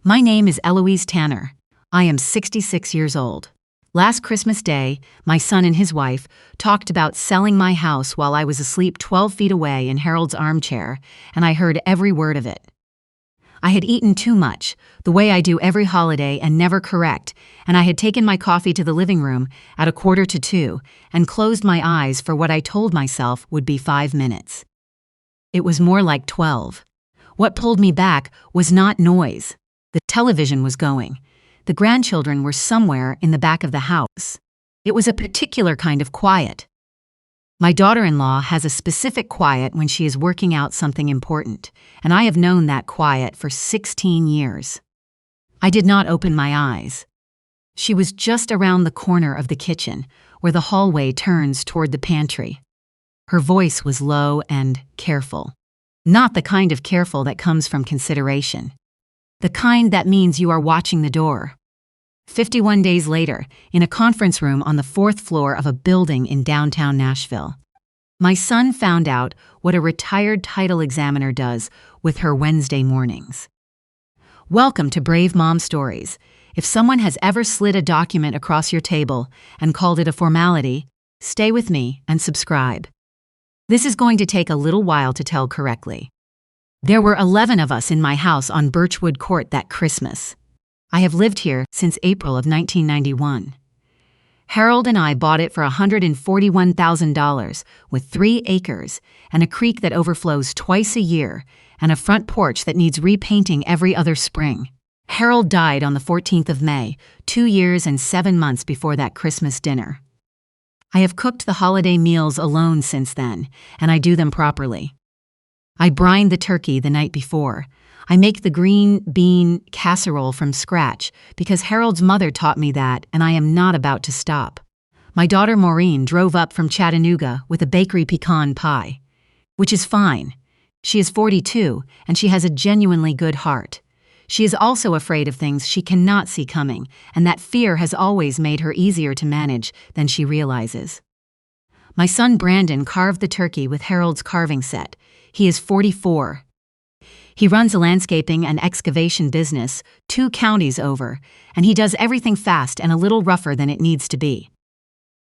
My name is Eloise Tanner. I am 66 years old. Last Christmas Day, my son and his wife talked about selling my house while I was asleep 12 feet away in Harold's armchair, and I heard every word of it. I had eaten too much, the way I do every holiday and never correct, and I had taken my coffee to the living room at 1:45 and closed my eyes for what I told myself would be 5 minutes. It was more like 12. What pulled me back was not noise. The television was going. The grandchildren were somewhere in the back of the house. It was a particular kind of quiet. My daughter-in-law has a specific quiet when she is working out something important, and I have known that quiet for 16 years. I did not open my eyes. She was just around the corner of the kitchen, where the hallway turns toward the pantry. Her voice was low and careful. Not the kind of careful that comes from consideration. The kind that means you are watching the door. 51 days later, in a conference room on the 4th floor of a building in downtown Nashville, my son found out what a retired title examiner does with her Wednesday mornings. Welcome to Brave Mom Stories. If someone has ever slid a document across your table and called it a formality, stay with me and subscribe. This is going to take a little while to tell correctly. There were 11 of us in my house on Brentwood Court that Christmas. I have lived here since April of 1991. Harold and I bought it for $141,000 with 3 acres and a creek that overflows twice a year and a front porch that needs repainting every other spring. Harold died on the 14th of May, 2 years and 7 months before that Christmas dinner. I have cooked the holiday meals alone since then, and I do them properly. I brine the turkey the night before. I make the green bean casserole from scratch because Harold's mother taught me that, and I am not about to stop. My daughter Maureen drove up from Chattanooga with a bakery pecan pie, which is fine. She is 42, and she has a genuinely good heart. She is also afraid of things she cannot see coming, and that fear has always made her easier to manage than she realizes. My son Brandon carved the turkey with Harold's carving set. He is 44. He runs a landscaping and excavation business 2 counties over, and he does everything fast and a little rougher than it needs to be.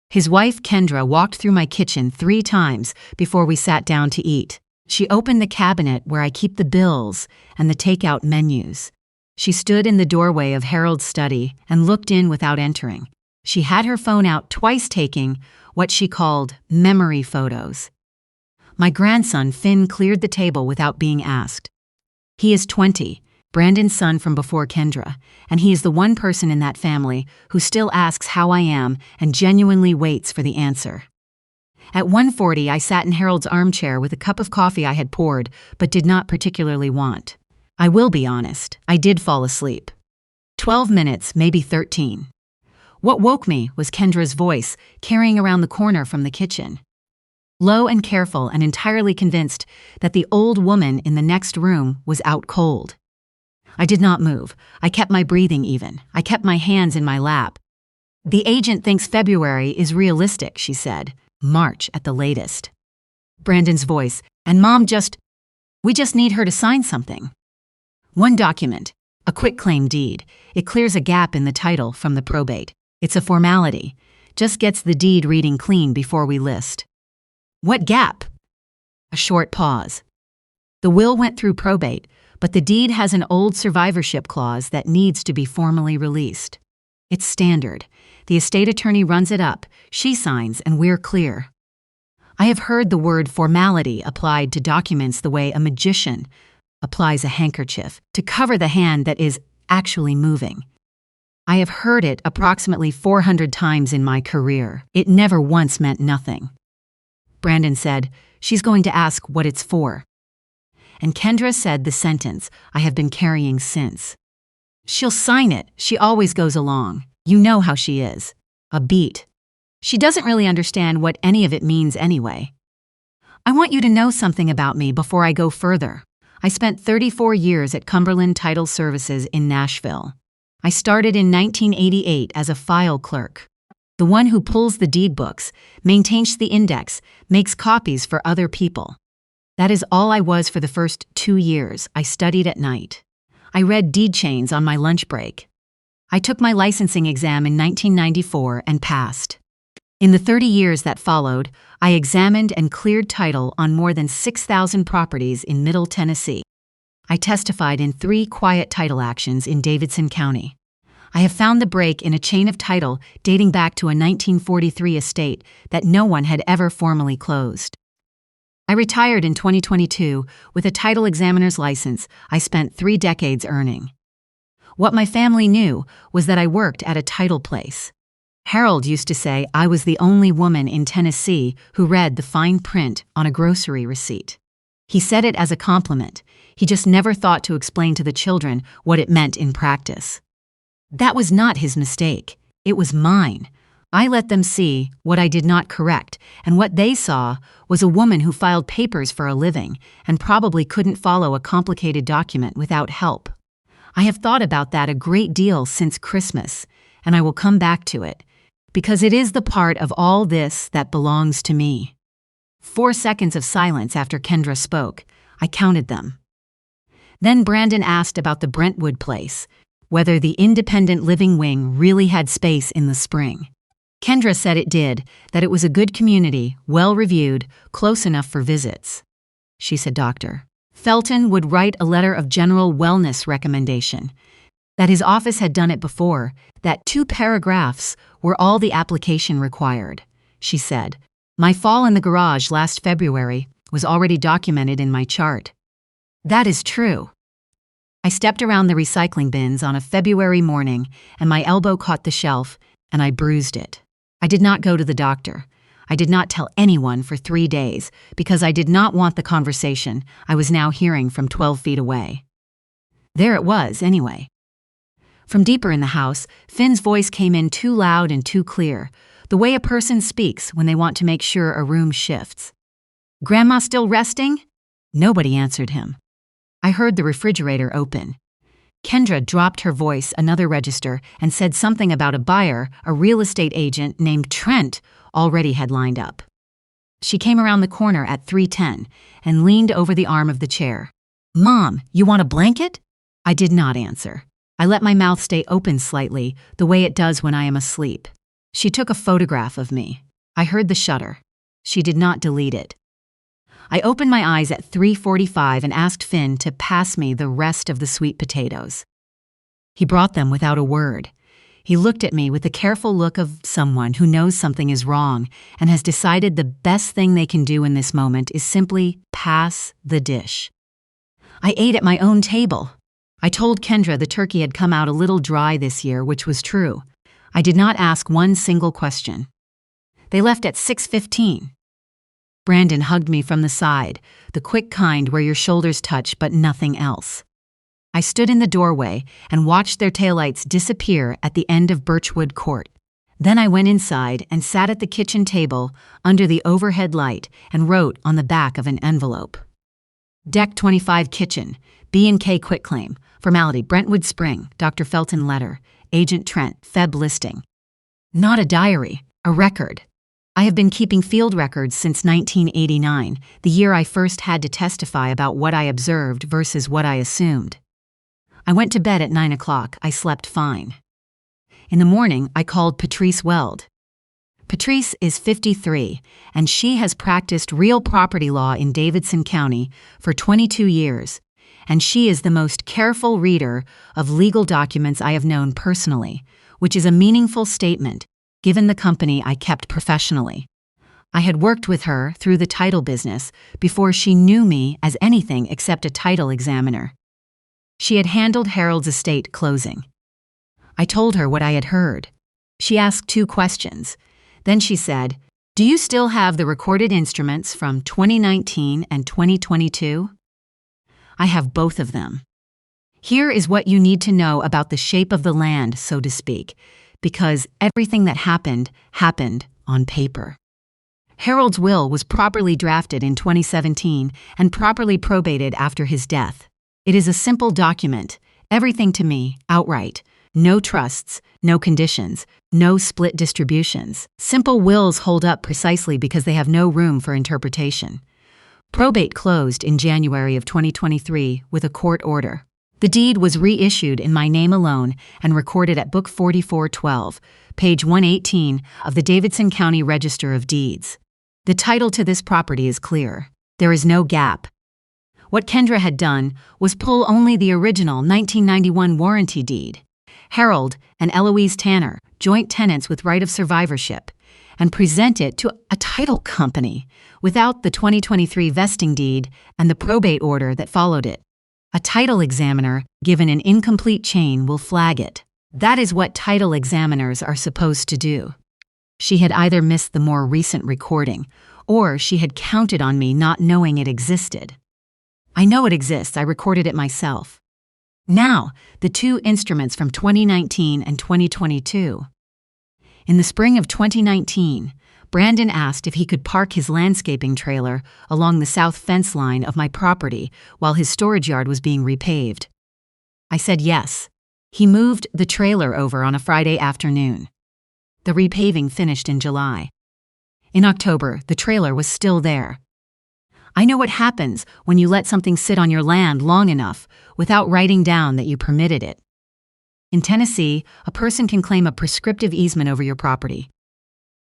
His wife Kendra walked through my kitchen 3 times before we sat down to eat. She opened the cabinet where I keep the bills and the takeout menus. She stood in the doorway of Harold's study and looked in without entering. She had her phone out twice taking what she called memory photos. My grandson Finn cleared the table without being asked. He is 20, Brandon's son from before Kendra, and he is the one person in that family who still asks how I am and genuinely waits for the answer. At 1:40, I sat in Harold's armchair with a cup of coffee I had poured but did not particularly want. I will be honest, I did fall asleep. 12 minutes, maybe 13. What woke me was Kendra's voice carrying around the corner from the kitchen. Low and careful and entirely convinced that the old woman in the next room was out cold. I did not move. I kept my breathing even. I kept my hands in my lap. The agent thinks February is realistic, she said. March at the latest. Brandon's voice, and Mom we just need her to sign something. One document, a quitclaim deed. It clears a gap in the title from the probate. It's a formality. Just gets the deed reading clean before we list. What gap? A short pause. The will went through probate, but the deed has an old survivorship clause that needs to be formally released. It's standard. The estate attorney runs it up, she signs, and we're clear. I have heard the word formality applied to documents the way a magician applies a handkerchief to cover the hand that is actually moving. I have heard it approximately 400 times in my career. It never once meant nothing. Brandon said, she's going to ask what it's for. And Kendra said the sentence I have been carrying since. She'll sign it. She always goes along. You know how she is. A beat. She doesn't really understand what any of it means anyway. I want you to know something about me before I go further. I spent 34 years at Cumberland Title Services in Nashville. I started in 1988 as a file clerk. The one who pulls the deed books, maintains the index, makes copies for other people. That is all I was for the first 2 years. I studied at night. I read deed chains on my lunch break. I took my licensing exam in 1994 and passed. In the 30 years that followed, I examined and cleared title on more than 6,000 properties in Middle Tennessee. I testified in 3 quiet title actions in Davidson County. I have found the break in a chain of title dating back to a 1943 estate that no one had ever formally closed. I retired in 2022 with a title examiner's license I spent 3 decades earning. What my family knew was that I worked at a title place. Harold used to say I was the only woman in Tennessee who read the fine print on a grocery receipt. He said it as a compliment. He just never thought to explain to the children what it meant in practice. That was not his mistake. It was mine. I let them see what I did not correct, and what they saw was a woman who filed papers for a living and probably couldn't follow a complicated document without help. I have thought about that a great deal since Christmas, and I will come back to it, because it is the part of all this that belongs to me. 4 seconds of silence after Kendra spoke. I counted them. Then Brandon asked about the Brentwood place, whether the independent living wing really had space in the spring. Kendra said it did, that it was a good community, well-reviewed, close enough for visits. She said Dr. Felton would write a letter of general wellness recommendation, that his office had done it before, that 2 paragraphs were all the application required. She said, "My fall in the garage last February was already documented in my chart." That is true. I stepped around the recycling bins on a February morning, and my elbow caught the shelf, and I bruised it. I did not go to the doctor. I did not tell anyone for 3 days, because I did not want the conversation I was now hearing from 12 feet away. There it was, anyway. From deeper in the house, Finn's voice came in too loud and too clear, the way a person speaks when they want to make sure a room shifts. "Grandma still resting?" Nobody answered him. I heard the refrigerator open. Kendra dropped her voice another register and said something about a buyer, a real estate agent named Trent, already had lined up. She came around the corner at 3:10 and leaned over the arm of the chair. "Mom, you want a blanket?" I did not answer. I let my mouth stay open slightly, the way it does when I am asleep. She took a photograph of me. I heard the shutter. She did not delete it. I opened my eyes at 3:45 and asked Finn to pass me the rest of the sweet potatoes. He brought them without a word. He looked at me with the careful look of someone who knows something is wrong and has decided the best thing they can do in this moment is simply pass the dish. I ate at my own table. I told Kendra the turkey had come out a little dry this year, which was true. I did not ask one single question. They left at 6:15. Brandon hugged me from the side, the quick kind where your shoulders touch but nothing else. I stood in the doorway and watched their taillights disappear at the end of Brentwood Court. Then I went inside and sat at the kitchen table under the overhead light and wrote on the back of an envelope. Deck 25 Kitchen, B&K Quitclaim, formality Brentwood Spring, Dr. Felton letter, Agent Trent, Feb listing. Not a diary, a record. I have been keeping field records since 1989, the year I first had to testify about what I observed versus what I assumed. I went to bed at 9 o'clock. I slept fine. In the morning, I called Patrice Weld. Patrice is 53, and she has practiced real property law in Davidson County for 22 years, and she is the most careful reader of legal documents I have known personally, which is a meaningful statement given the company I kept professionally. I had worked with her through the title business before she knew me as anything except a title examiner. She had handled Harold's estate closing. I told her what I had heard. She asked 2 questions. Then she said, "Do you still have the recorded instruments from 2019 and 2022? I have both of them. Here is what you need to know about the shape of the land, so to speak, because everything that happened on paper. Harold's will was properly drafted in 2017 and properly probated after his death. It is a simple document, everything to me, outright. No trusts, no conditions, no split distributions. Simple wills hold up precisely because they have no room for interpretation. Probate closed in January of 2023 with a court order. The deed was reissued in my name alone and recorded at Book 4412, page 118 of the Davidson County Register of Deeds. The title to this property is clear. There is no gap. What Kendra had done was pull only the original 1991 warranty deed. Harold and Eloise Tanner, joint tenants with right of survivorship, and present it to a title company without the 2023 vesting deed and the probate order that followed it. A title examiner, given an incomplete chain, will flag it. That is what title examiners are supposed to do. She had either missed the more recent recording, or she had counted on me not knowing it existed. I know it exists, I recorded it myself. Now, the two instruments from 2019 and 2022. In the spring of 2019, Brandon asked if he could park his landscaping trailer along the south fence line of my property while his storage yard was being repaved. I said yes. He moved the trailer over on a Friday afternoon. The repaving finished in July. In October, the trailer was still there. I know what happens when you let something sit on your land long enough without writing down that you permitted it. In Tennessee, a person can claim a prescriptive easement over your property.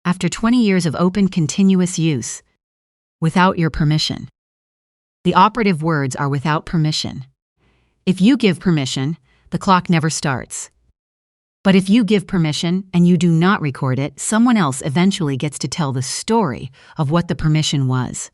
After 20 years of open, continuous use, without your permission. The operative words are without permission. If you give permission, the clock never starts. But if you give permission and you do not record it, someone else eventually gets to tell the story of what the permission was.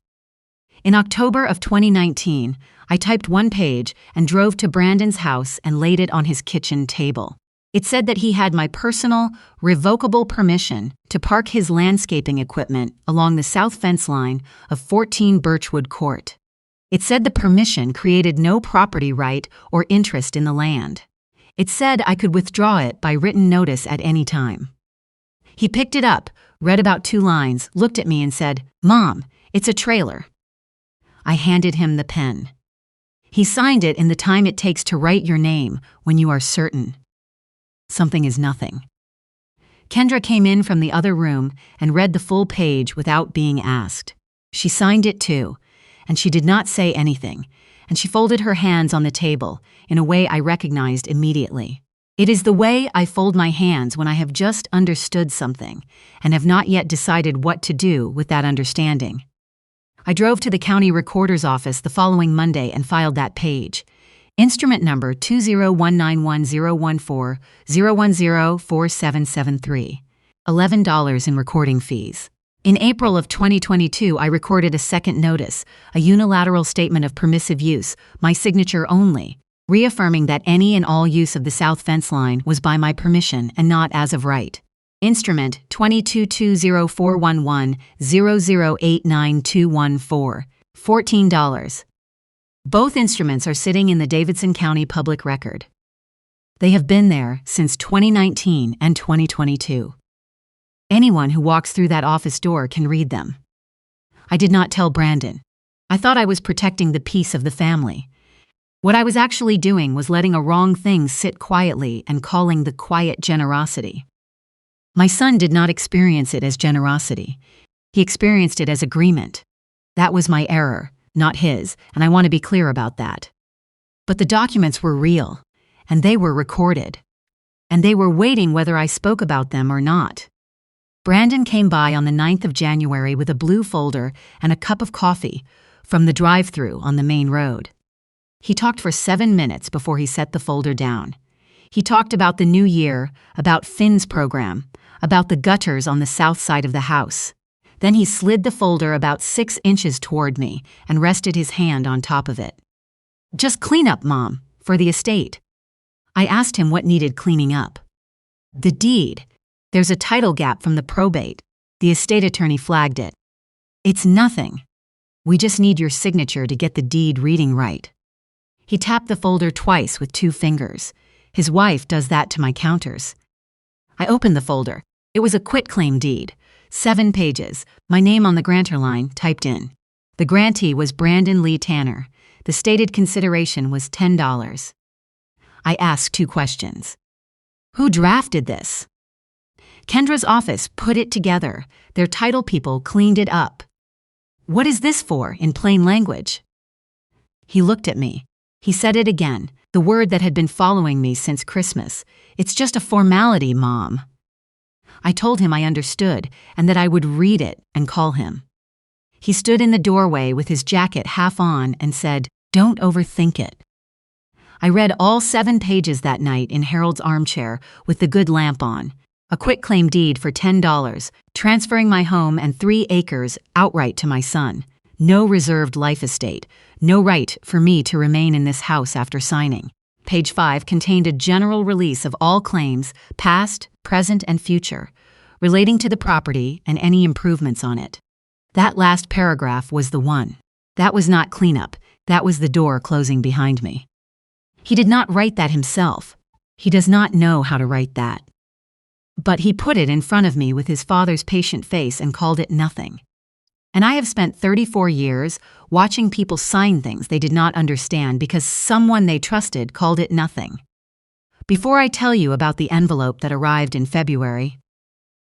In October of 2019, I typed one page and drove to Brandon's house and laid it on his kitchen table. It said that he had my personal, revocable permission to park his landscaping equipment along the south fence line of 14 Brentwood Court. It said the permission created no property right or interest in the land. It said I could withdraw it by written notice at any time. He picked it up, read about 2 lines, looked at me and said, "Mom, it's a trailer." I handed him the pen. He signed it in the time it takes to write your name when you are certain. Something is nothing. Kendra came in from the other room and read the full page without being asked. She signed it too, and she did not say anything, and she folded her hands on the table in a way I recognized immediately. It is the way I fold my hands when I have just understood something and have not yet decided what to do with that understanding. I drove to the county recorder's office the following Monday and filed that page. Instrument number 201910140104773. $11 in recording fees. In April of 2022, I recorded a second notice, a unilateral statement of permissive use, my signature only, reaffirming that any and all use of the south fence line was by my permission and not as of right. Instrument 222041100892214. $14. Both instruments are sitting in the Davidson County Public Record. They have been there since 2019 and 2022. Anyone who walks through that office door can read them. I did not tell Brandon. I thought I was protecting the peace of the family. What I was actually doing was letting a wrong thing sit quietly and calling the quiet generosity. My son did not experience it as generosity. He experienced it as agreement. That was my error, not his, and I want to be clear about that. But the documents were real, and they were recorded. And they were waiting whether I spoke about them or not. Brandon came by on the 9th of January with a blue folder and a cup of coffee from the drive-thru on the main road. He talked for 7 minutes before he set the folder down. He talked about the new year, about Finn's program, about the gutters on the south side of the house. Then he slid the folder about 6 inches toward me and rested his hand on top of it. "Just clean up, Mom, for the estate." I asked him what needed cleaning up. "The deed. There's a title gap from the probate. The estate attorney flagged it." "It's nothing. We just need your signature to get the deed reading right." He tapped the folder twice with 2 fingers. His wife does that to my counters. I opened the folder. It was a quitclaim deed. 7 pages, my name on the grantor line typed in. The grantee was Brandon Lee Tanner. The stated consideration was $10. I asked 2 questions. Who drafted this? Kendra's office put it together. Their title people cleaned it up. What is this for, in plain language? He looked at me. He said it again, the word that had been following me since Christmas. It's just a formality, Mom. I told him I understood and that I would read it and call him. He stood in the doorway with his jacket half on and said, "Don't overthink it." I read all 7 pages that night in Harold's armchair with the good lamp on. A quitclaim deed for $10, transferring my home and 3 acres outright to my son. No reserved life estate. No right for me to remain in this house after signing. Page 5 contained a general release of all claims, past, present, and future, relating to the property and any improvements on it. That last paragraph was the one. That was not cleanup. That was the door closing behind me. He did not write that himself. He does not know how to write that. But he put it in front of me with his father's patient face and called it nothing. And I have spent 34 years watching people sign things they did not understand because someone they trusted called it nothing. Before I tell you about the envelope that arrived in February,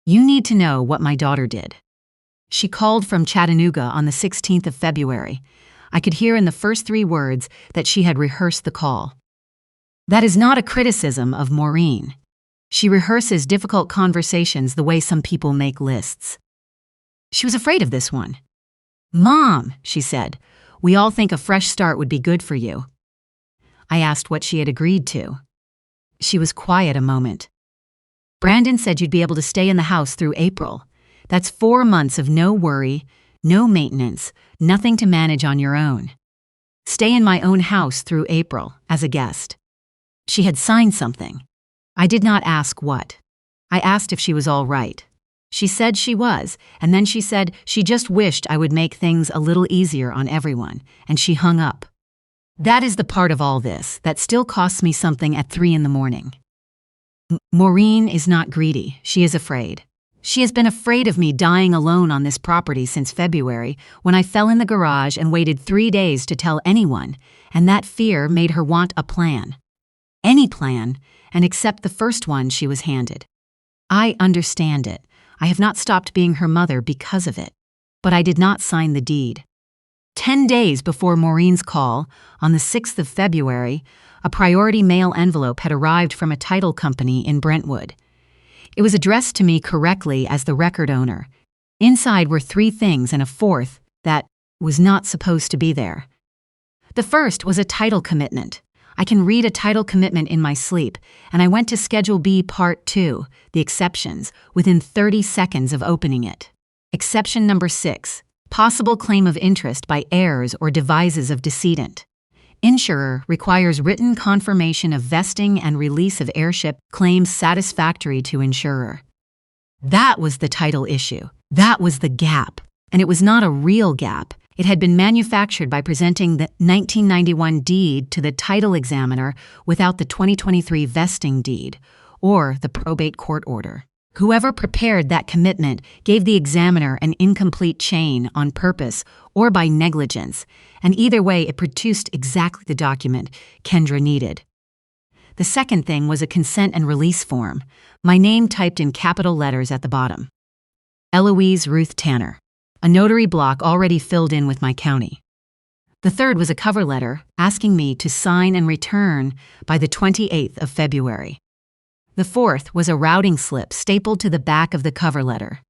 you need to know what my daughter did. She called from Chattanooga on the 16th of February. I could hear in the first 3 words that she had rehearsed the call. That is not a criticism of Maureen. She rehearses difficult conversations the way some people make lists. She was afraid of this one. "Mom," she said, "we all think a fresh start would be good for you." I asked what she had agreed to. She was quiet a moment. "Brandon said you'd be able to stay in the house through April. That's 4 months of no worry, no maintenance, nothing to manage on your own. Stay in my own house through April, as a guest." She had signed something. I did not ask what. I asked if she was all right. She said she was, and then she said she just wished I would make things a little easier on everyone, and she hung up. That is the part of all this that still costs me something at 3 in the morning. Maureen is not greedy. She is afraid. She has been afraid of me dying alone on this property since February, when I fell in the garage and waited 3 days to tell anyone, and that fear made her want a plan. Any plan, and accept the first one she was handed. I understand it. I have not stopped being her mother because of it. But I did not sign the deed. 10 days before Maureen's call, on the 6th of February, a priority mail envelope had arrived from a title company in Brentwood. It was addressed to me correctly as the record owner. Inside were 3 things and a 4th that was not supposed to be there. The first was a title commitment. I can read a title commitment in my sleep, and I went to Schedule B Part 2, the exceptions, within 30 seconds of opening it. Exception number 6, possible claim of interest by heirs or devises of decedent. Insurer requires written confirmation of vesting and release of heirship claims satisfactory to insurer. That was the title issue. That was the gap. And it was not a real gap. It had been manufactured by presenting the 1991 deed to the title examiner without the 2023 vesting deed, or the probate court order. Whoever prepared that commitment gave the examiner an incomplete chain on purpose or by negligence, and either way it produced exactly the document Kendra needed. The second thing was a consent and release form, my name typed in capital letters at the bottom. Eloise Ruth Tanner. A notary block already filled in with my county. The third was a cover letter asking me to sign and return by the 28th of February. The fourth was a routing slip stapled to the back of the cover letter.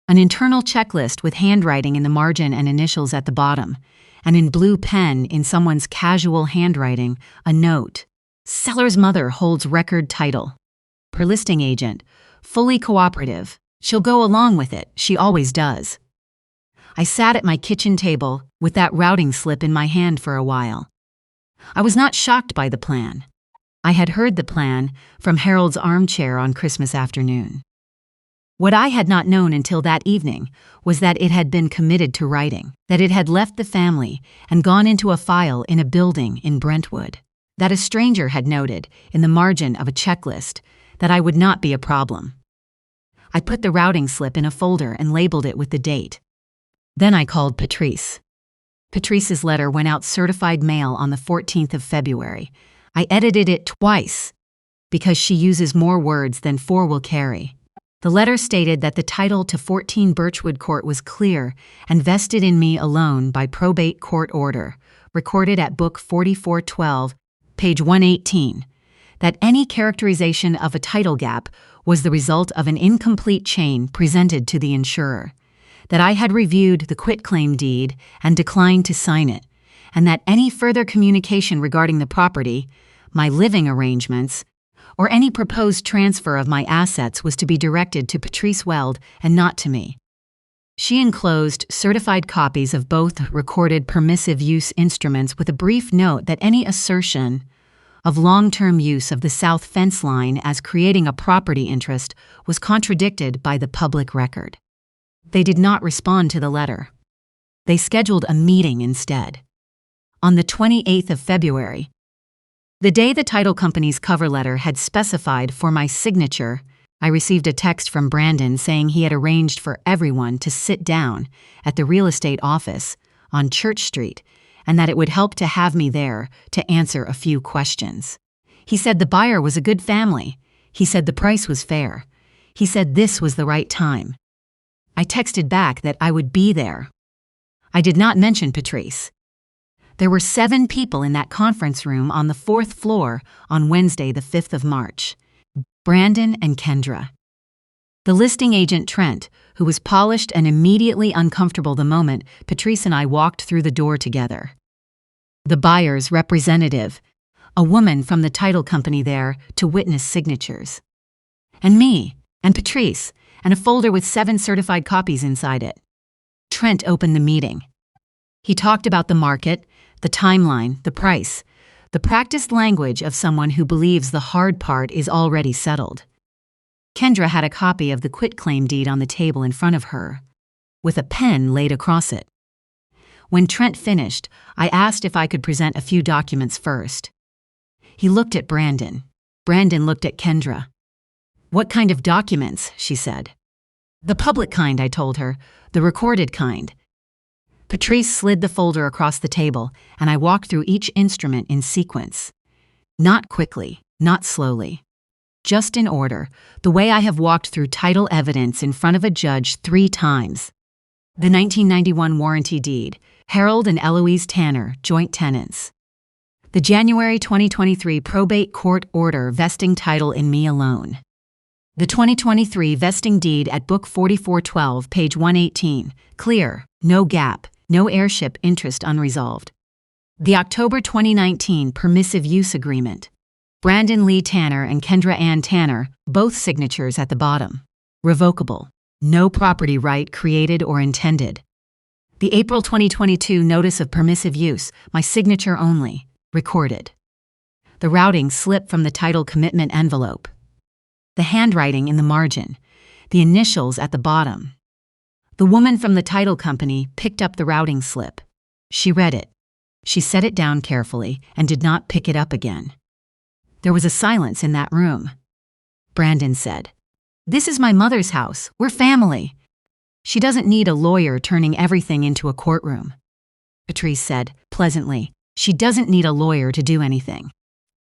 An internal checklist with handwriting in the margin and initials at the bottom, and in blue pen in someone's casual handwriting, a note. Seller's mother holds record title. Per listing agent, fully cooperative. She'll go along with it, she always does. I sat at my kitchen table with that routing slip in my hand for a while. I was not shocked by the plan. I had heard the plan from Harold's armchair on Christmas afternoon. What I had not known until that evening was that it had been committed to writing, that it had left the family and gone into a file in a building in Brentwood, that a stranger had noted in the margin of a checklist that I would not be a problem. I put the routing slip in a folder and labeled it with the date. Then I called Patrice. Patrice's letter went out certified mail on the 14th of February. I edited it twice because she uses more words than 4 will carry. The letter stated that the title to 14 Brentwood Court was clear and vested in me alone by probate court order, recorded at Book 4412, page 118, that any characterization of a title gap was the result of an incomplete chain presented to the insurer, that I had reviewed the quitclaim deed and declined to sign it, and that any further communication regarding the property, my living arrangements, or any proposed transfer of my assets was to be directed to Patrice Weld and not to me. She enclosed certified copies of both recorded permissive use instruments with a brief note that any assertion of long-term use of the south fence line as creating a property interest was contradicted by the public record. They did not respond to the letter. They scheduled a meeting instead. On the 28th of February, the day the title company's cover letter had specified for my signature, I received a text from Brandon saying he had arranged for everyone to sit down at the real estate office on Church Street and that it would help to have me there to answer a few questions. He said the buyer was a good family. He said the price was fair. He said this was the right time. I texted back that I would be there. I did not mention Patrice. There were 7 people in that conference room on the 4th floor on Wednesday, the 5th of March. Brandon and Kendra. The listing agent Trent, who was polished and immediately uncomfortable the moment Patrice and I walked through the door together. The buyer's representative, a woman from the title company there to witness signatures. And me, and Patrice, and a folder with 7 certified copies inside it. Trent opened the meeting. He talked about the market, the timeline, the price, the practiced language of someone who believes the hard part is already settled. Kendra had a copy of the quitclaim deed on the table in front of her, with a pen laid across it. When Trent finished, I asked if I could present a few documents first. He looked at Brandon. Brandon looked at Kendra. "What kind of documents?" she said. "The public kind," I told her, "the recorded kind." Patrice slid the folder across the table, and I walked through each instrument in sequence. Not quickly, not slowly. Just in order, the way I have walked through title evidence in front of a judge 3 times. The 1991 warranty deed, Harold and Eloise Tanner, joint tenants. The January 2023 probate court order vesting title in me alone. The 2023 vesting deed at Book 4412, page 118, clear, no gap, no heirship interest unresolved. The October 2019 permissive use agreement. Brandon Lee Tanner and Kendra Ann Tanner, both signatures at the bottom. Revocable. No property right created or intended. The April 2022 notice of permissive use, my signature only, recorded. The routing slip from the title commitment envelope. The handwriting in the margin, the initials at the bottom. The woman from the title company picked up the routing slip. She read it. She set it down carefully and did not pick it up again. There was a silence in that room. Brandon said, "This is my mother's house. We're family. She doesn't need a lawyer turning everything into a courtroom." Patrice said, pleasantly, "She doesn't need a lawyer to do anything.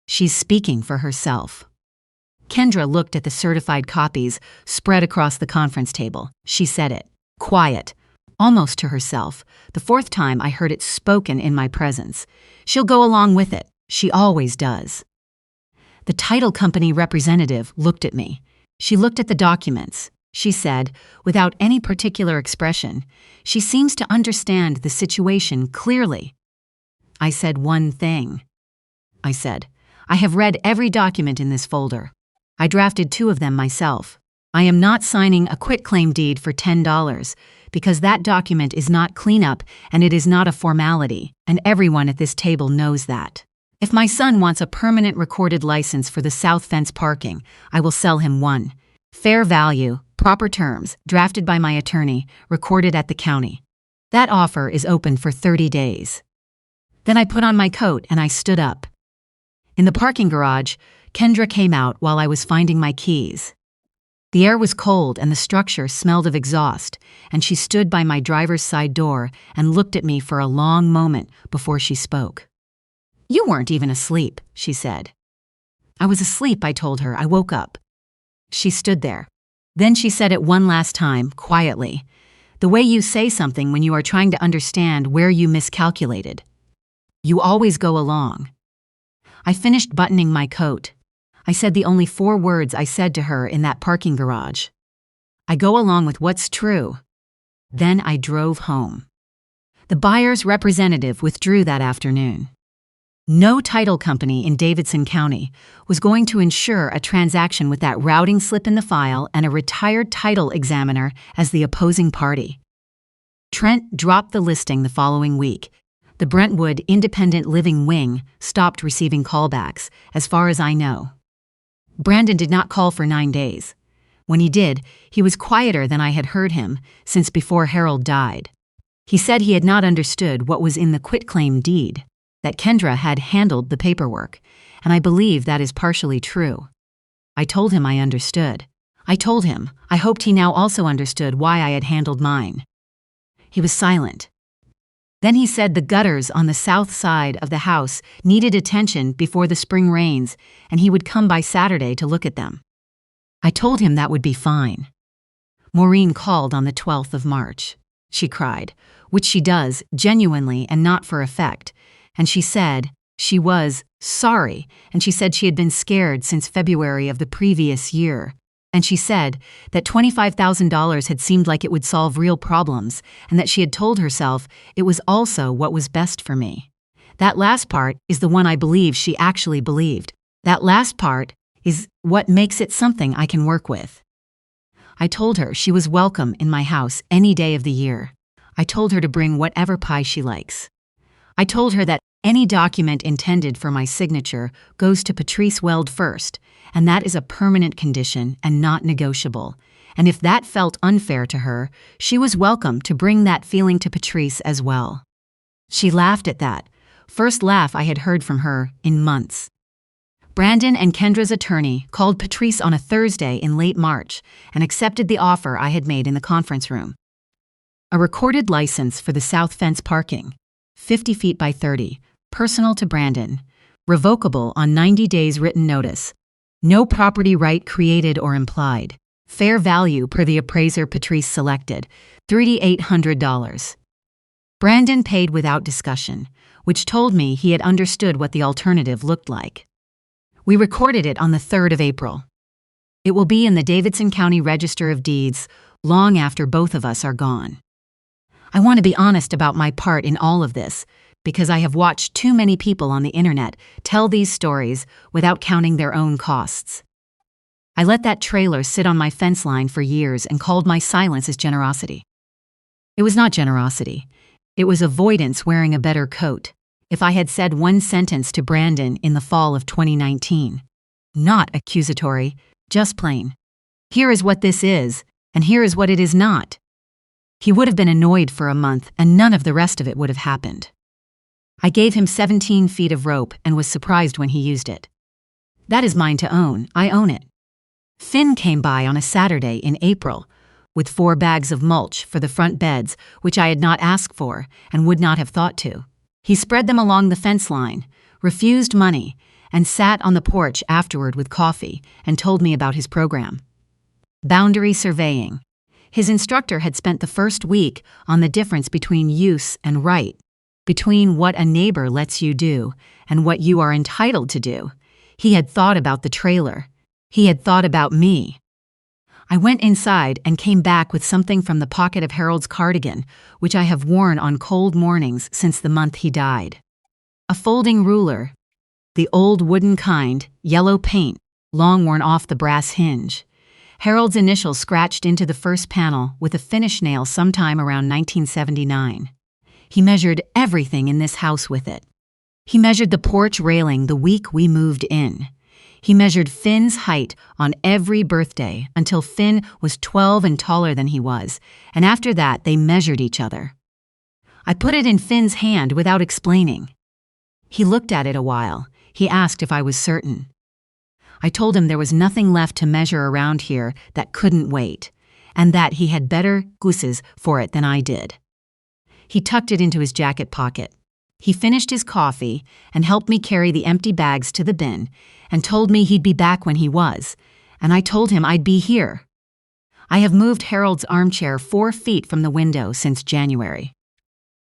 She's speaking for herself." Kendra looked at the certified copies spread across the conference table. She said it, quiet, almost to herself, the 4th time I heard it spoken in my presence. She'll go along with it. She always does. The title company representative looked at me. She looked at the documents. She said, without any particular expression, "She seems to understand the situation clearly." I said one thing. I said, "I have read every document in this folder. I drafted 2 of them myself. I am not signing a quitclaim deed for $10 because that document is not cleanup and it is not a formality, and everyone at this table knows that. If my son wants a permanent recorded license for the south fence parking, I will sell him one. Fair value, proper terms, drafted by my attorney, recorded at the county. That offer is open for 30 days. Then I put on my coat and I stood up. In the parking garage, Kendra came out while I was finding my keys. The air was cold and the structure smelled of exhaust, and she stood by my driver's side door and looked at me for a long moment before she spoke. "You weren't even asleep," she said. "I was asleep," I told her. "I woke up." She stood there. Then she said it one last time, quietly. "The way you say something when you are trying to understand where you miscalculated. You always go along." I finished buttoning my coat. I said the only 4 words I said to her in that parking garage. I go along with what's true. Then I drove home. The buyer's representative withdrew that afternoon. No title company in Davidson County was going to insure a transaction with that routing slip in the file and a retired title examiner as the opposing party. Trent dropped the listing the following week. The Brentwood Independent Living Wing stopped receiving callbacks, as far as I know. Brandon did not call for 9 days. When he did, he was quieter than I had heard him since before Harold died. He said he had not understood what was in the quitclaim deed, that Kendra had handled the paperwork, and I believe that is partially true. I told him I understood. I told him I hoped he now also understood why I had handled mine. He was silent. Then he said the gutters on the south side of the house needed attention before the spring rains, and he would come by Saturday to look at them. I told him that would be fine. Maureen called on the 12th of March. She cried, which she does, genuinely and not for effect, and she said she was sorry, and she said she had been scared since February of the previous year, and she said that $25,000 had seemed like it would solve real problems, and that she had told herself it was also what was best for me. That last part is the one I believe she actually believed. That last part is what makes it something I can work with. I told her she was welcome in my house any day of the year. I told her to bring whatever pie she likes. I told her that any document intended for my signature goes to Patrice Weld first, and that is a permanent condition and not negotiable. And if that felt unfair to her, she was welcome to bring that feeling to Patrice as well. She laughed at that, first laugh I had heard from her in months. Brandon and Kendra's attorney called Patrice on a Thursday in late March and accepted the offer I had made in the conference room. A recorded license for the south fence parking, 50 feet by 30, personal to Brandon, revocable on 90 days written notice, no property right created or implied, fair value per the appraiser Patrice selected, $3,800. Brandon paid without discussion, which told me he had understood what the alternative looked like. We recorded it on the 3rd of April. It will be in the Davidson County Register of Deeds long after both of us are gone. I want to be honest about my part in all of this, because I have watched too many people on the internet tell these stories without counting their own costs. I let that trailer sit on my fence line for years and called my silence as generosity. It was not generosity. It was avoidance wearing a better coat. If I had said one sentence to Brandon in the fall of 2019, not accusatory, just plain, here is what this is, and here is what it is not, he would have been annoyed for a month and none of the rest of it would have happened. I gave him 17 feet of rope and was surprised when he used it. That is mine to own. I own it. Finn came by on a Saturday in April with 4 bags of mulch for the front beds, which I had not asked for and would not have thought to. He spread them along the fence line, refused money, and sat on the porch afterward with coffee and told me about his program. Boundary surveying. His instructor had spent the first week on the difference between use and right, between what a neighbor lets you do and what you are entitled to do. He had thought about the trailer. He had thought about me. I went inside and came back with something from the pocket of Harold's cardigan, which I have worn on cold mornings since the month he died. A folding ruler, the old wooden kind, yellow paint, long worn off the brass hinge. Harold's initials scratched into the first panel with a finish nail sometime around 1979. He measured everything in this house with it. He measured the porch railing the week we moved in. He measured Finn's height on every birthday until Finn was 12 and taller than he was, and after that they measured each other. I put it in Finn's hand without explaining. He looked at it a while. He asked if I was certain. I told him there was nothing left to measure around here that couldn't wait, and that he had better gooses for it than I did. He tucked it into his jacket pocket. He finished his coffee and helped me carry the empty bags to the bin and told me he'd be back when he was, and I told him I'd be here. I have moved Harold's armchair 4 feet from the window since January.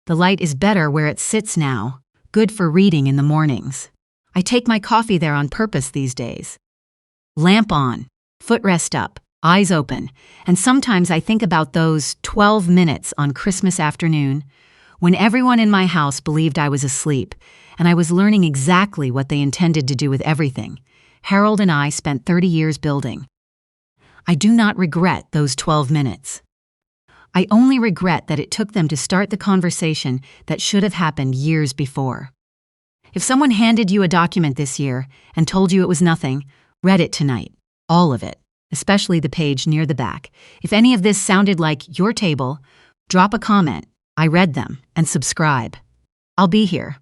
The light is better where it sits now, good for reading in the mornings. I take my coffee there on purpose these days. Lamp on, footrest up, eyes open, and sometimes I think about those 12 minutes on Christmas afternoon when everyone in my house believed I was asleep and I was learning exactly what they intended to do with everything Harold and I spent 30 years building. I do not regret those 12 minutes. I only regret that it took them to start the conversation that should have happened years before. If someone handed you a document this year and told you it was nothing, read it tonight, all of it, especially the page near the back. If any of this sounded like your table, drop a comment. I read them, and subscribe. I'll be here.